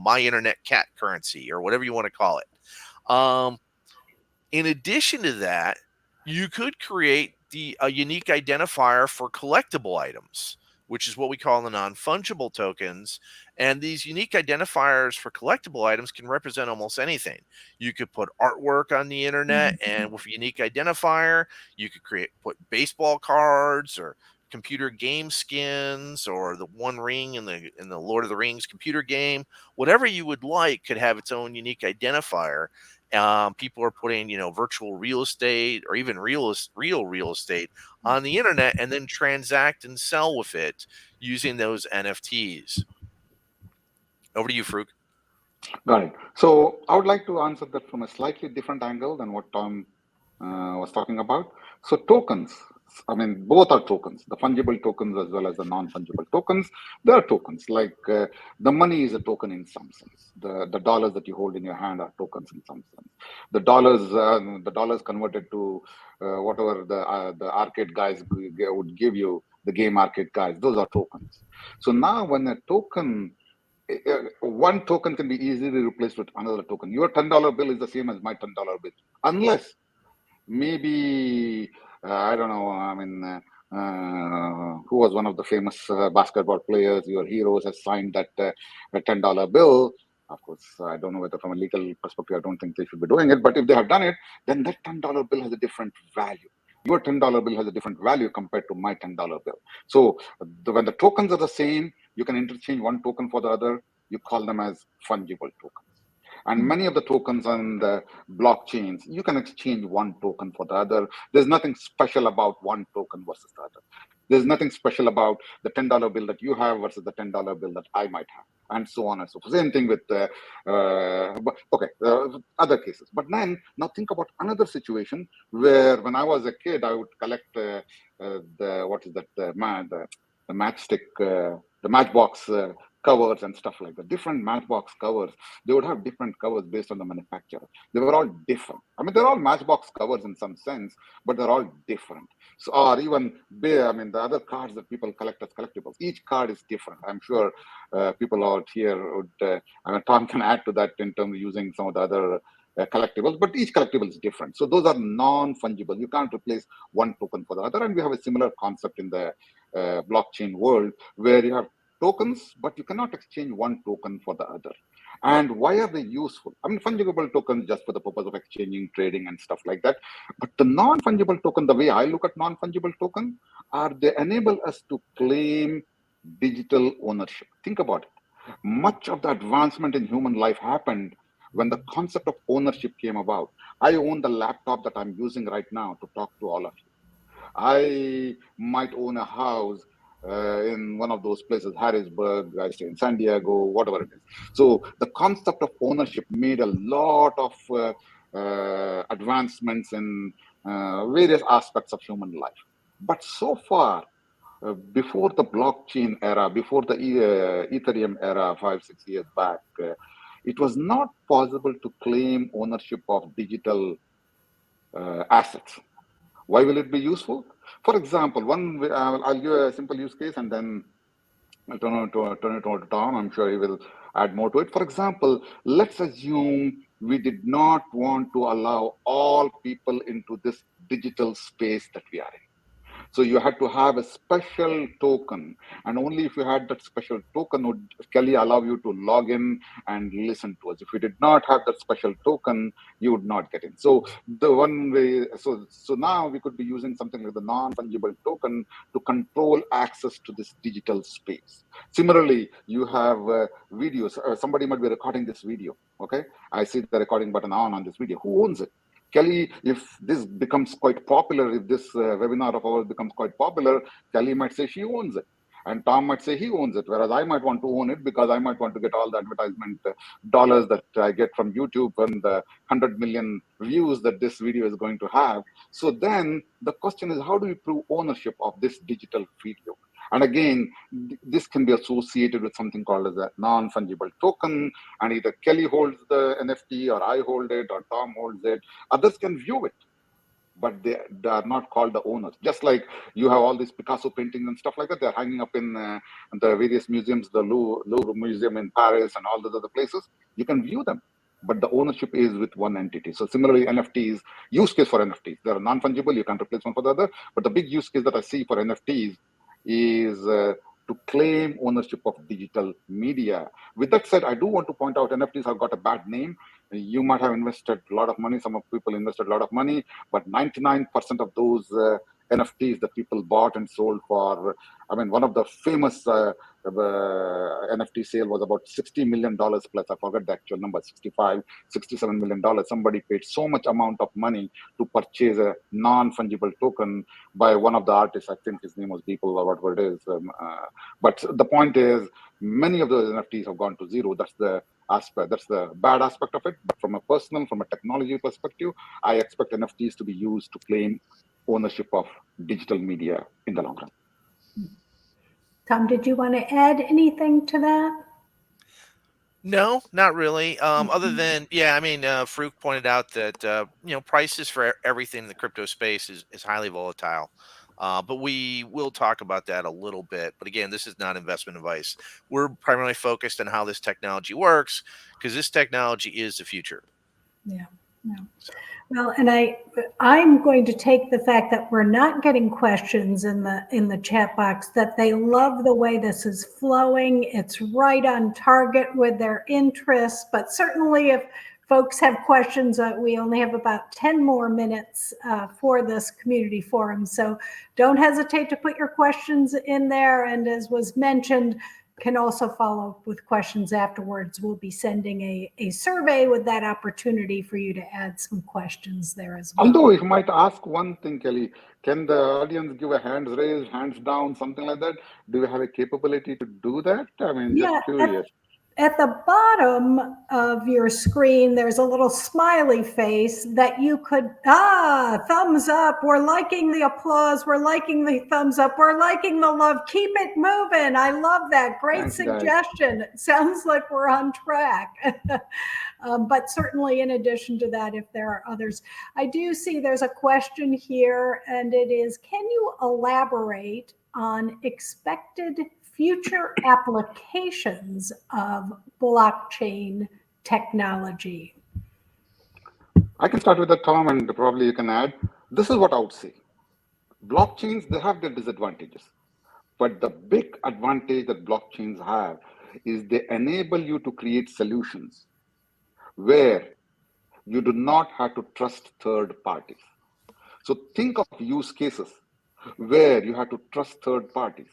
my internet cat currency or whatever you want to call it. In addition to that, you could create a unique identifier for collectible items, which is what we call the non-fungible tokens. And these unique identifiers for collectible items can represent almost anything. You could put artwork on the internet, and with a unique identifier, you could put baseball cards or computer game skins or the One Ring in the Lord of the Rings computer game. Whatever you would like could have its own unique identifier. People are putting, virtual real estate or even real estate on the internet and then transact and sell with it using those NFTs. Over to you, Farouk. Got it. So I would like to answer that from a slightly different angle than what Tom was talking about. So tokens, I mean, both are tokens, the fungible tokens as well as the non-fungible tokens. They are tokens. Like the money is a token in some sense. The dollars that you hold in your hand are tokens in some sense. The dollars converted to whatever the arcade guys would give you, the game arcade guys, those are tokens. So now when a token one token can be easily replaced with another token. Your $10 bill is the same as my $10 bill, unless maybe I don't know. I mean, who was one of the famous basketball players? Your heroes has signed that a $10 bill. Of course, I don't know whether from a legal perspective, I don't think they should be doing it. But if they have done it, then that $10 bill has a different value. Your $10 bill has a different value compared to my $10 bill. So when the tokens are the same, you can interchange one token for the other. You call them as fungible tokens. And many of the tokens on the blockchains, you can exchange one token for the other. There's nothing special about one token versus the other. There's nothing special about the $10 bill that you have versus the $10 bill that I might have, and so on and so forth. Same thing with other cases. But then now think about another situation where when I was a kid, I would collect the matchstick, the matchbox covers and stuff like that. Different matchbox covers, they would have different covers based on the manufacturer. They were all different. I mean, they're all matchbox covers in some sense, but they're all different. So, or even the other cards that people collect as collectibles, each card is different. I'm sure people out here would, Tom can add to that in terms of using some of the other collectibles, but each collectible is different. So those are non-fungible. You can't replace one token for the other. And we have a similar concept in the blockchain world where you have tokens, but you cannot exchange one token for the other. And why are they useful? I mean, fungible tokens just for the purpose of exchanging, trading, and stuff like that. But the non-fungible token, the way I look at non-fungible token, are they enable us to claim digital ownership. Think about it. Much of the advancement in human life happened when the concept of ownership came about. I own the laptop that I'm using right now to talk to all of you. I might own a house in one of those places, Harrisburg, I stay in San Diego, whatever it is. So the concept of ownership made a lot of advancements in various aspects of human life. But so far, before the blockchain era, before the Ethereum era, 5-6 years back, it was not possible to claim ownership of digital assets. Why will it be useful? For example, I'll give a simple use case and then I'll turn it over to Tom. I'm sure he will add more to it. For example, let's assume we did not want to allow all people into this digital space that we are in. So you had to have a special token, and only if you had that special token would Kelly allow you to log in and listen to us. If you did not have that special token, you would not get in. So the one way, so now we could be using something like the non-fungible token to control access to this digital space. Similarly, you have videos. Somebody might be recording this video. Okay, I see the recording button on this video. Who owns it? Kelly, if this becomes quite popular, if this webinar of ours becomes quite popular, Kelly might say she owns it. And Tom might say he owns it, whereas I might want to own it because I might want to get all the advertisement dollars that I get from YouTube and the 100 million views that this video is going to have. So then the question is, how do we prove ownership of this digital video? And again, this can be associated with something called as a non-fungible token, and either Kelly holds the NFT or I hold it or Tom holds it. Others can view it. but they are not called the owners. Just like you have all these Picasso paintings and stuff like that, they're hanging up in the various museums, the Louvre Museum in Paris and all those other places. You can view them, but the ownership is with one entity. So similarly, NFTs, use case for NFTs, they are non-fungible. You can't replace one for the other. But the big use case that I see for NFTs is to claim ownership of digital media. With that said, I do want to point out NFTs have got a bad name. You might have invested a lot of money. Some of people invested a lot of money, but 99% of those NFTs that people bought and sold for, I mean, one of the famous NFT sale was about $60 million plus. I forget the actual number, 65, $67 million. Somebody paid so much amount of money to purchase a non-fungible token by one of the artists. I think his name was Beeple or whatever it is. But the point is, many of those NFTs have gone to zero. That's the aspect. That's the bad aspect of it. But from a technology perspective, I expect NFTs to be used to claim ownership of digital media in the long run. Tom, did you want to add anything to that? No, not really. Other than, yeah, I mean, Farouk pointed out that prices for everything in the crypto space is highly volatile. But we will talk about that a little bit. But again, this is not investment advice. We're primarily focused on how this technology works because this technology is the future. Yeah. So. Well, and I'm going to take the fact that we're not getting questions in the chat box, that they love the way this is flowing. It's right on target with their interests. But certainly if folks have questions, we only have about 10 more minutes for this community forum. So don't hesitate to put your questions in there. And as was mentioned, can also follow up with questions afterwards. We'll be sending a survey with that opportunity for you to add some questions there as well. Although, if you might ask one thing, Kelly, can the audience give a hands raised, hands down, something like that? Do you have a capability to do that? I mean, just curious. At the bottom of your screen, there's a little smiley face that you could, thumbs up. We're liking the applause. We're liking the thumbs up. We're liking the love. Keep it moving. I love that. Great Thanks, suggestion. It sounds like we're on track. But certainly in addition to that, if there are others, I do see there's a question here, and it is, can you elaborate on expected future applications of blockchain technology? I can start with that, Tom, and probably you can add. This is what I would say. Blockchains, they have their disadvantages. But the big advantage that blockchains have is they enable you to create solutions where you do not have to trust third parties. So think of use cases where you have to trust third parties.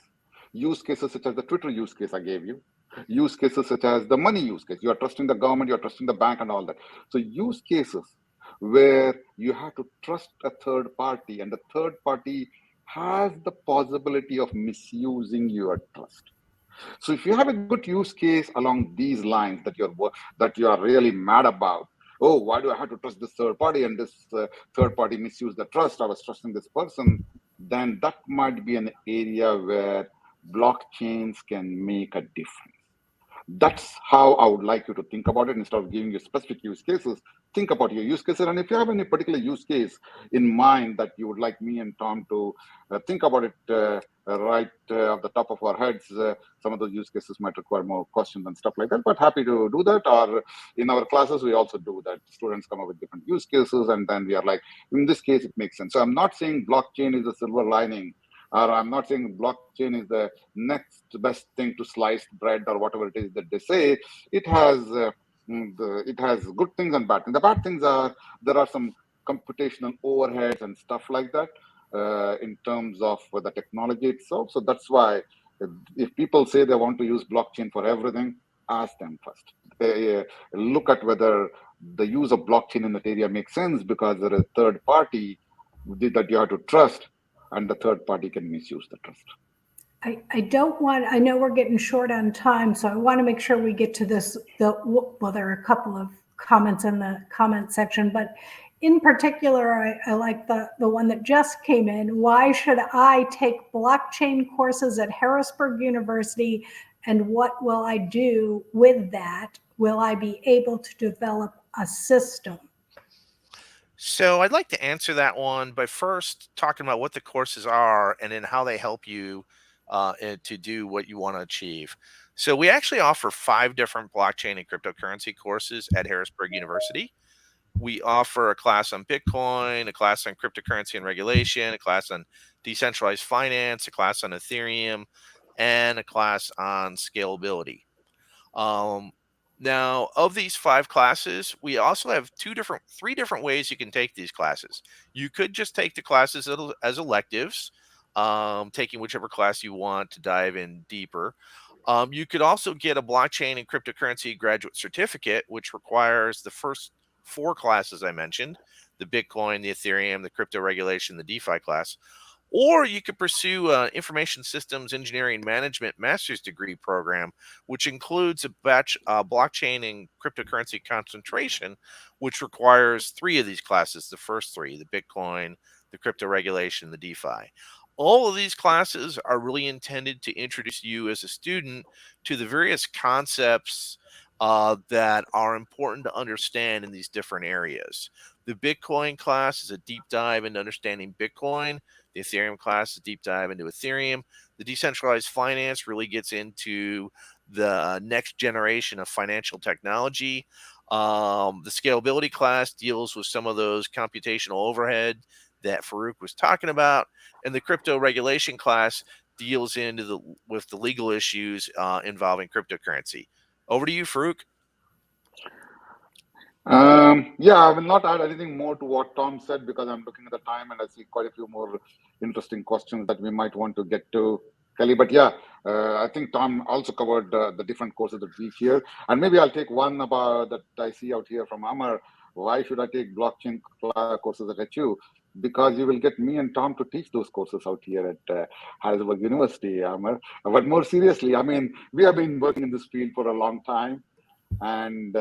Use cases such as the Twitter use case I gave you. Use cases such as the money use case. You are trusting the government, you are trusting the bank and all that. So use cases where you have to trust a third party and the third party has the possibility of misusing your trust. So if you have a good use case along these lines that you are really mad about, oh, why do I have to trust this third party and this third party misuse the trust? I was trusting this person. Then that might be an area where blockchains can make a difference. That's how I would like you to think about it. Instead of giving you specific use cases, think about your use cases. And if you have any particular use case in mind that you would like me and Tom to think about it right off the top of our heads, some of those use cases might require more questions and stuff like that, but happy to do that. Or in our classes, we also do that. Students come up with different use cases, and then we are like, in this case, it makes sense. So I'm not saying blockchain is a silver lining, or I'm not saying blockchain is the next best thing to sliced bread or whatever it is that they say. It has it has good things and bad things. The bad things are there are some computational overheads and stuff like that in terms of the technology itself. So that's why if people say they want to use blockchain for everything, ask them first. Look at whether the use of blockchain in that area makes sense, because there is a third party that you have to trust, and the third party can misuse the trust. I don't want, I know we're getting short on time, so I want to make sure we get to this. Well, there are a couple of comments in the comment section, but in particular, I like the one that just came in. Why should I take blockchain courses at Harrisburg University, and what will I do with that? Will I be able to develop a system? So I'd like to answer that one by first talking about what the courses are and then how they help you to do what you want to achieve. So we actually offer 5 different blockchain and cryptocurrency courses at Harrisburg University. We offer a class on Bitcoin, a class on cryptocurrency and regulation, a class on decentralized finance, a class on Ethereum, and a class on scalability. Um, Now, of these 5 classes, we also have 3 different ways you can take these classes. You could just take the classes as electives, taking whichever class you want to dive in deeper. You could also get a blockchain and cryptocurrency graduate certificate, which requires the first 4 classes I mentioned: the Bitcoin, the Ethereum, the crypto regulation, the DeFi class. Or you could pursue information systems engineering management master's degree program, which includes a blockchain and cryptocurrency concentration, which requires 3 of these classes: the first 3, the Bitcoin, the crypto regulation, the DeFi. All of these classes are really intended to introduce you as a student to the various concepts that are important to understand in these different areas. The Bitcoin class is a deep dive into understanding Bitcoin. The Ethereum class is a deep dive into Ethereum. The decentralized finance really gets into the next generation of financial technology. The scalability class deals with some of those computational overhead that Farouk was talking about, and the crypto regulation class deals into with the legal issues involving cryptocurrency. Over to you, Farouk. Yeah, I will not add anything more to what Tom said because I'm looking at the time and I see quite a few more interesting questions that we might want to get to, Kelly. But yeah, I think Tom also covered the different courses that we here, and maybe I'll take one about that I see out here from Amar. Why should I take blockchain courses at HU? Because you will get me and Tom to teach those courses out here at Harrisburg University, Amar. But more seriously, I mean, we have been working in this field for a long time and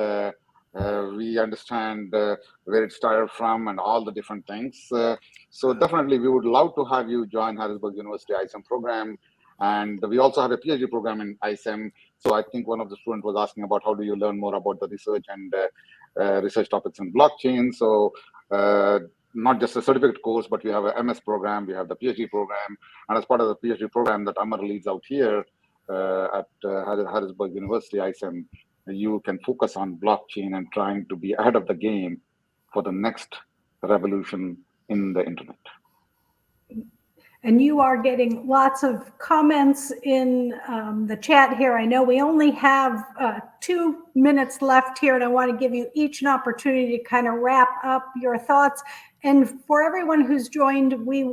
we understand where it started from and all the different things. So definitely, we would love to have you join Harrisburg University ISM program. And we also have a PhD program in ISM. So I think one of the students was asking about how do you learn more about the research and research topics in blockchain. So not just a certificate course, but we have a MS program, we have the PhD program, and as part of the PhD program that Amar leads out here at Harrisburg University ISM, you can focus on blockchain and trying to be ahead of the game for the next revolution in the internet. And you are getting lots of comments in the chat here. I know we only have 2 minutes left here, and I want to give you each an opportunity to kind of wrap up your thoughts. And for everyone who's joined,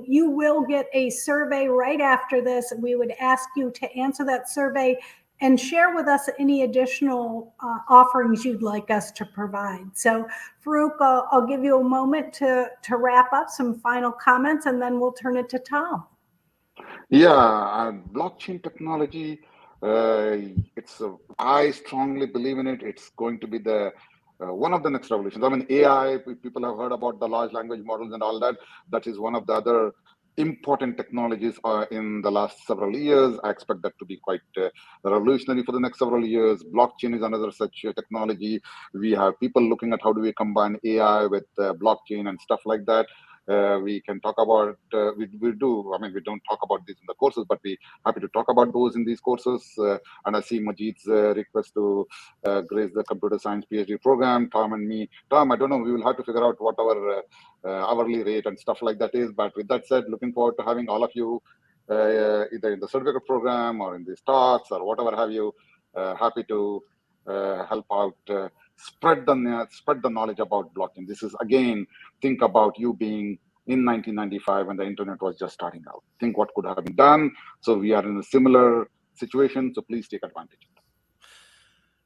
you will get a survey right after this. We would ask you to answer that survey and share with us any additional offerings you'd like us to provide. So Farouk, I'll give you a moment to wrap up some final comments, and then we'll turn it to Tom. Yeah, blockchain technology, I strongly believe in it. It's going to be the one of the next revolutions. I mean, AI, people have heard about the large language models and all that. That is one of the other important technologies in the last several years. I expect that to be quite revolutionary for the next several years. Blockchain is another such technology. We have people looking at how do we combine AI with blockchain and stuff like that. We can talk about, we do, I mean, we don't talk about this in the courses, but we happy to talk about those in these courses. And I see Majid's request to grace the computer science PhD program. Tom and me, Tom, I don't know, we will have to figure out what our hourly rate and stuff like that is. But with that said, looking forward to having all of you either in the certificate program or in these talks or whatever have you. Happy to help out, spread the knowledge about blockchain. This is again, think about you being in 1995 when the internet was just starting out. Think what could have been done. So we are in a similar situation. So please take advantage.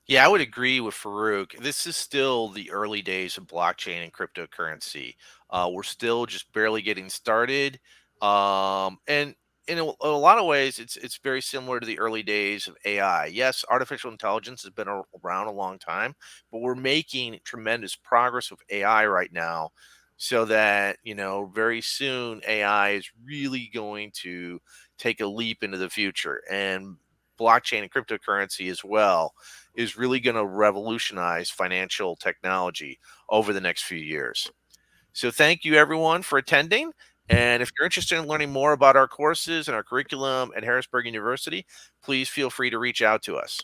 Yeah, I would agree with Farouk. This is still the early days of blockchain and cryptocurrency. We're still just barely getting started, and in a lot of ways, it's very similar to the early days of AI. Yes, artificial intelligence has been around a long time, but we're making tremendous progress with AI right now, so that very soon AI is really going to take a leap into the future, and blockchain and cryptocurrency as well is really going to revolutionize financial technology over the next few years. So thank you everyone for attending. And if you're interested in learning more about our courses and our curriculum at Harrisburg University, please feel free to reach out to us.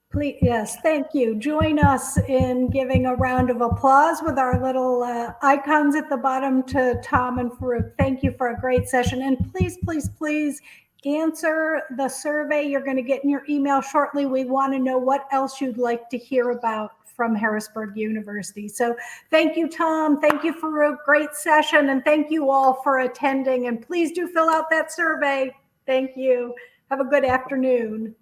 Please, yes, thank you. Join us in giving a round of applause with our little icons at the bottom to Tom and Farouk. Thank you for a great session. And please, please, please answer the survey you're going to get in your email shortly. We want to know what else you'd like to hear about from Harrisburg University. So thank you, Tom. Thank you, Farouk. Great session. And thank you all for attending. And please do fill out that survey. Thank you. Have a good afternoon.